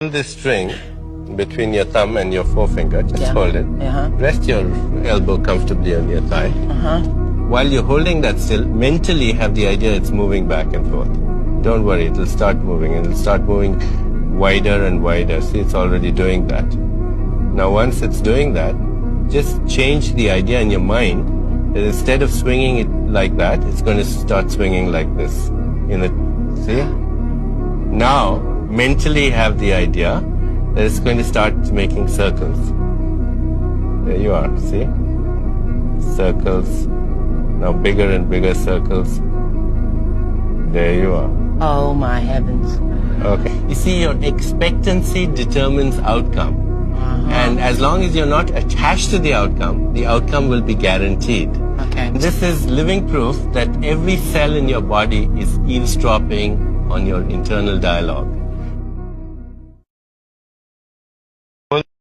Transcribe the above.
This string between your thumb and your forefinger, just hold it. Rest your elbow comfortably on your thigh. While you're holding that still, mentally have the idea it's moving back and forth. Don't worry, it'll start moving, and it'll start moving wider and wider. See, it's already doing that. Now once it's doing that, just change the idea in your mind that instead of swinging it like that, it's going to start swinging like this. See? Now, mentally have the idea that it's going to start making circles. There you are, see? Circles. Now bigger and bigger circles. There you are. Oh my heavens. Okay. You see, your expectancy determines outcome. And as long as you're not attached to the outcome will be guaranteed. Okay. This is living proof that every cell in your body is eavesdropping on your internal dialogue.